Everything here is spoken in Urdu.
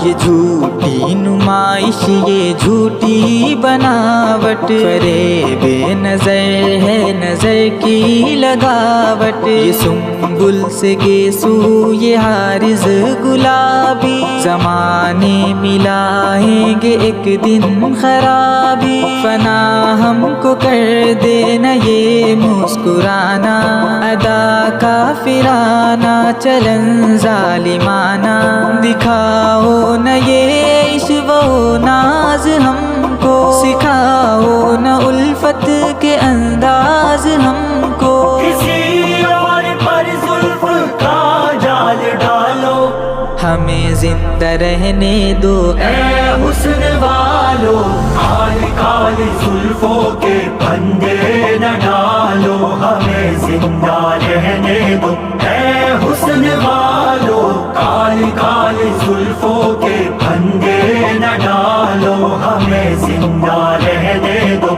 یہ جھوٹی نمائش یہ جھوٹی بناوٹ، فریب نظر ہے نظر کی لگاوٹ، یہ سنبل سے گیسو یہ عارض گلابی، زمانے ملائیں گے ایک دن خرابی، فنا ہم کو کر دینا یہ مسکرانا، ادا کافرانہ چلن ظالمانہ، دکھاؤ نہ یہ عشق و ناز ہم کو، سکھاؤ نہ الفت کے انداز ہم کو، کسی اور پر زلف کا جال ڈالو، ہمیں زندہ رہنے دو اے حسن والو، کالی کالی زلفوں کے پھندے نہ ڈالو، ہمیں زندہ رہنے دو، اے حسن والو، کالی کالی زلفوں کے پھندے نہ ڈالو، ہمیں زندہ رہنے دو۔